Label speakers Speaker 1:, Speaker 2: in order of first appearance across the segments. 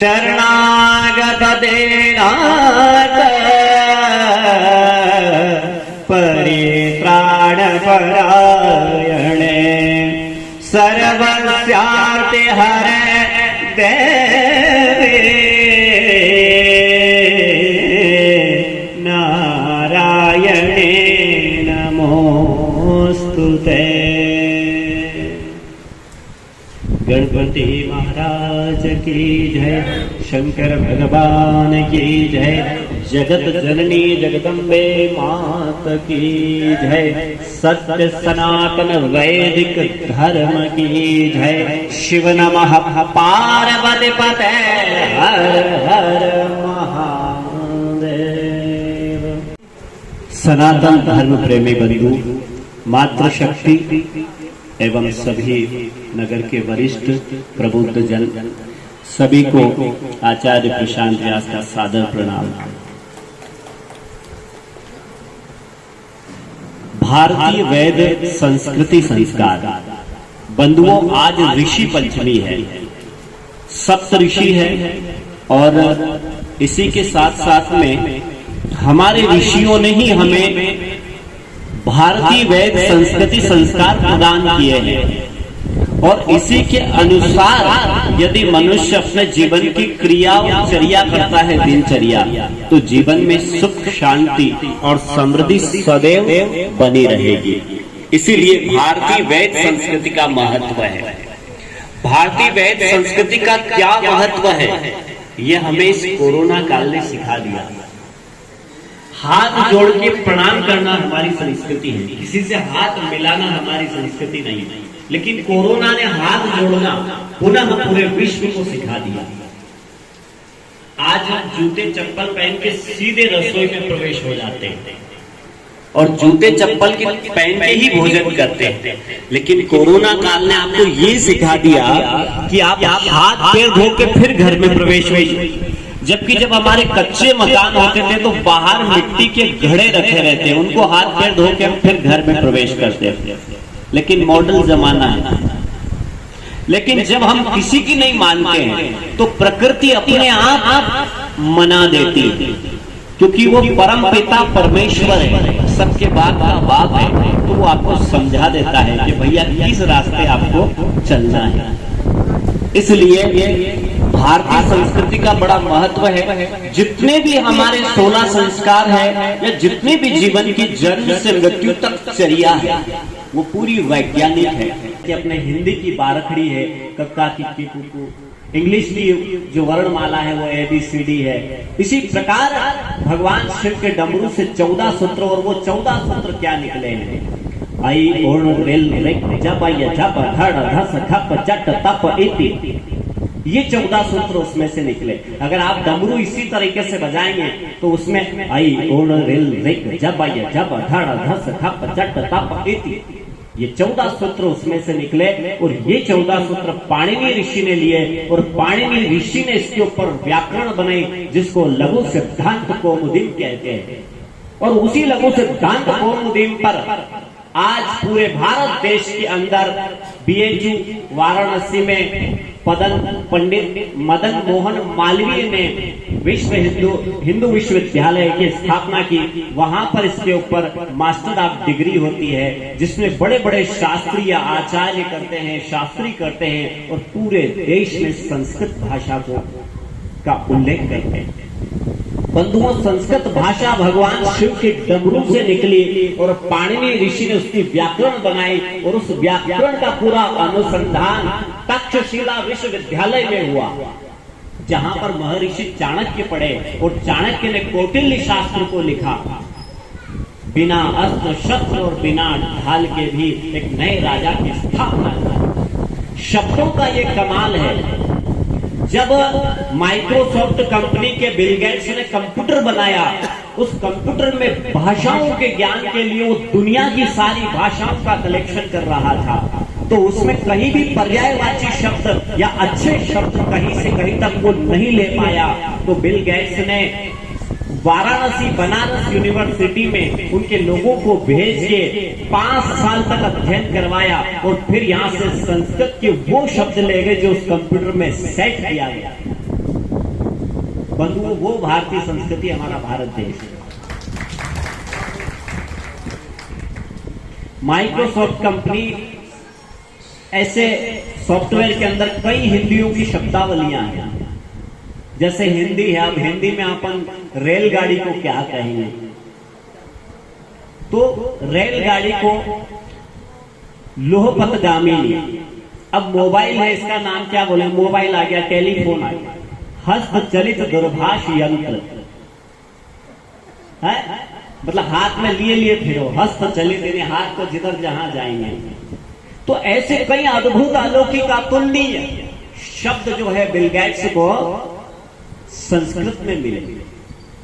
Speaker 1: शरणागत देनाथ परित्राणपरायणे सर्वस्यार्ति हरे देवे नारायणे नमोस्तुते। गणपति महाराज की जय, शंकर भगवान की जय, जगत जननी जगदम्बे मात की जय, सत्य सनातन वैदिक धर्म की जय। शिव नमः पार्वती पते हर हर महादेव। सनातन धर्म प्रेमी बंधु, मातृशक्ति एवं सभी नगर के वरिष्ठ प्रबुद्ध जन, सभी को आचार्य प्रशांत व्यास का सादर प्रणाम। भारतीय वेद संस्कृति संस्कार बंधुओं, आज ऋषि पंचमी है, सप्त ऋषि है और इसी के साथ साथ में हमारे ऋषियों ने ही हमें भारतीय वेद संस्कृति संस्कार प्रदान किए हैं और इसी के अनुसार यदि मनुष्य अपने जीवन की क्रिया और चर्या करता है, दिनचर्या, तो जीवन में सुख, शांति और समृद्धि सदैव बनी रहेगी। इसीलिए भारतीय वेद संस्कृति का महत्व है। भारतीय वेद संस्कृति का क्या महत्व है, ये हमें इस कोरोना काल ने सिखा दिया। हाथ जोड़ के प्रणाम करना हमारी संस्कृति है, किसी से हाथ मिलाना हमारी संस्कृति नहीं है, लेकिन कोरोना ने हाथ जोड़ना पुनः पूरे विश्व को सिखा दिया। आज हम जूते चप्पल पहन के सीधे रसोई में प्रवेश हो जाते हैं और जूते चप्पल के पहन के ही भोजन करते हैं, लेकिन कोरोना काल ने आपको ये सिखा दिया कि आप हाथ पैर धो के फिर घर में प्रवेश होइए। जबकि जब हमारे कच्चे मकान होते थे तो बाहर मिट्टी के घड़े रखे रहते, उनको हाथ पैर धो के हम फिर घर में प्रवेश करते थे। लेकिन मॉडल जमाना है। लेकिन जब हम किसी की नहीं मानते हैं तो प्रकृति अपने आप मना देती है, क्योंकि वो परम पिता परमेश्वर है, सबके बाप का बाप है, तो वो आपको समझा देता है कि भैया किस रास्ते आपको चलना है। इसलिए भारतीय संस्कृति का बड़ा महत्व है। जितने भी हमारे 16 संस्कार है या जितने भी जीवन की जन्म से मृत्यु तक चर्या है, वो पूरी वैज्ञानिक है। कि अपने हिंदी की बारखड़ी है, कक्का की कुकू, इंग्लिश की जो वर्णमाला है वो ABCD है। इसी प्रकार भगवान शिव के डमरू से 14 सूत्र, और वो 14 सूत्र क्या निकले हैं, आई ओण रेल रेक जप जप धड़ धस खप चट तप इति, ये 14 सूत्र उसमें से निकले। अगर आप डमरू इसी तरीके से बजाएंगे तो उसमें आई ओण रेल रेक जप जप धड़ धस खप चट तप इति, ये 14 सूत्र उसमें से निकले। और ये 14 सूत्र पाणिनि ऋषि ने लिए और पाणिनि ऋषि ने इसके ऊपर व्याकरण बनाई, जिसको लघु सिद्धांत कौमुदी कहते हैं। और उसी लघु सिद्धांत कौमुदी पर आज पूरे भारत देश के अंदर BHU वाराणसी में पंडित मदन मोहन मालवीय ने विश्व हिंदू विश्वविद्यालय की स्थापना की। वहां पर इसके ऊपर मास्टर ऑफ डिग्री होती है, जिसमें बड़े बड़े शास्त्रीय आचार्य करते हैं, शास्त्री करते हैं और पूरे देश में संस्कृत भाषा का उल्लेख करते हैं। बंधुओं, संस्कृत भाषा भगवान शिव के डमरू से निकली और पाणिनि ऋषि ने उसकी व्याकरण बनाई और उस व्याकरण का पूरा अनुसंधान तक्षशिला विश्वविद्यालय में हुआ, जहां पर महर्षि चाणक्य पढ़े और चाणक्य ने कौटिल्य शास्त्र को लिखा। बिना अस्त्र शस्त्र और बिना ढाल के भी एक नए राजा की स्थापना। शब्दों का ये कमाल है। जब माइक्रोसॉफ्ट कंपनी के बिल गेट्स ने कंप्यूटर बनाया, उस कंप्यूटर में भाषाओं के ज्ञान के लिए वो दुनिया की सारी भाषाओं का कलेक्शन कर रहा था, तो उसमें कहीं भी पर्यायवाची शब्द या अच्छे शब्द कहीं से कहीं तक वो नहीं ले पाया। तो बिल गेट्स ने वाराणसी बनारस यूनिवर्सिटी में उनके लोगों को भेज के 5 साल तक अध्ययन करवाया और फिर यहाँ से संस्कृत के वो शब्द ले गए जो उस कंप्यूटर में सेट किया गया। बंधुओं, वो भारतीय संस्कृति हमारा भारत देश है। माइक्रोसॉफ्ट कंपनी ऐसे सॉफ्टवेयर के अंदर कई हिंदियों की शब्दावलियां हैं। जैसे हिंदी है, अब हिंदी में अपन रेलगाड़ी को क्या कहेंगे, तो रेलगाड़ी को लोहपथगामिनी। अब मोबाइल है, इसका नाम क्या बोले, मोबाइल आ गया, टेलीफोन आ गया। हस्तचलित दूरभाष यंत्र है, मतलब हाथ में लिए लिए फिरो, हस्तचलित यानी हाथ को जिधर जहां जाएंगे। तो ऐसे कई अद्भुत अलौकिक अतुलनीय शब्द जो है बिल गेट्स को संस्कृत में मिले।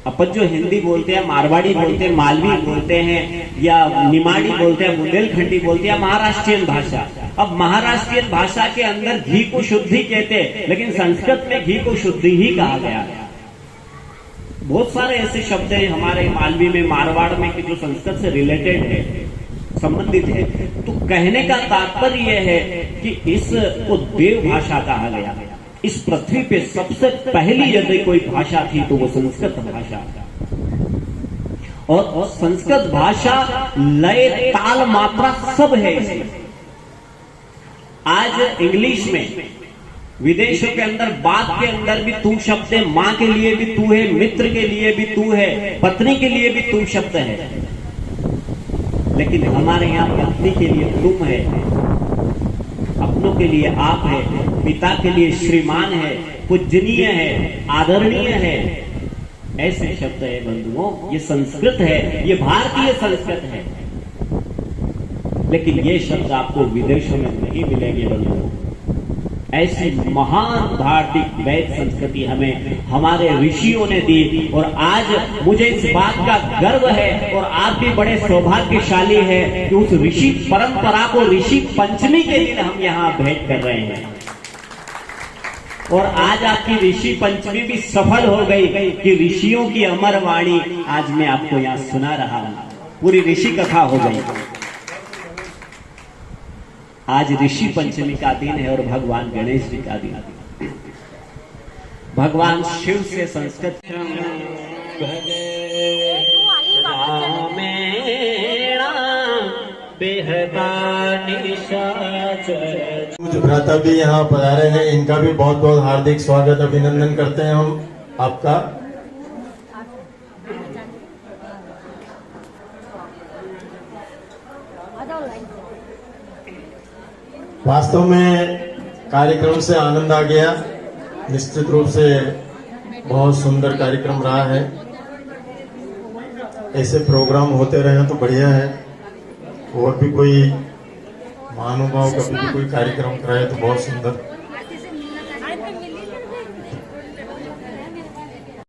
Speaker 1: अपन जो हिंदी बोलते हैं, मारवाड़ी बोलते हैं, मालवी बोलते हैं, या निमाड़ी बोलते हैं, बुंदेलखंडी बोलते हैं, महाराष्ट्रीयन भाषा। अब महाराष्ट्रीयन भाषा के अंदर घी को शुद्धि कहते हैं, लेकिन संस्कृत में घी को शुद्धि ही कहा गया है। बहुत सारे ऐसे शब्द हैं हमारे मालवी में, मारवाड़ में, कि जो संस्कृत से रिलेटेड है, संबंधित है। तो कहने का तात्पर्य यह है कि इसको देव भाषा कहा गया। इस पृथ्वी पे सबसे पहली यदि कोई भाषा थी तो वो संस्कृत भाषा। और संस्कृत भाषा लय, ताल, मात्रा सब है इसमें। आज इंग्लिश में विदेशों के अंदर बात के अंदर भी तू शब्द है, मां के लिए भी तू है, मित्र के लिए भी तू है, पत्नी के लिए भी तू शब्द है। लेकिन हमारे यहाँ पत्नी के लिए तुम है, अपनों के लिए आप है, पिता के लिए श्रीमान है, पूजनीय है, आदरणीय है। ऐसे शब्द है बंधुओं, ये संस्कृत है, ये भारतीय संस्कृत है। लेकिन ये शब्द आपको विदेशों में नहीं मिलेंगे बंधुओं। ऐसी महान भारतीय वैद संस्कृति हमें हमारे ऋषियों ने दी। और आज मुझे इस बात का गर्व है और आप भी बड़े सौभाग्यशाली है कि उस ऋषि परंपरा को ऋषि पंचमी के दिन हम यहाँ भेंट कर रहे हैं। और आज आपकी ऋषि पंचमी भी सफल हो गई कि ऋषियों की अमर वाणी आज मैं आपको यहाँ सुना रहा हूं। पूरी ऋषि कथा हो गई। आज ऋषि पंचमी का दिन है और भगवान गणेश जी का दिन है। भगवान शिव से संस्कृत
Speaker 2: भ्राता भी यहाँ पधारे हैं, इनका भी बहुत बहुत हार्दिक स्वागत अभिनंदन करते हैं हम आपका। वास्तव में कार्यक्रम से आनंद आ गया। निश्चित रूप से बहुत सुंदर कार्यक्रम रहा है। ऐसे प्रोग्राम होते रहे तो बढ़िया है। और भी कोई महानुभाव कभी भी कोई कार्यक्रम कराए तो बहुत सुंदर।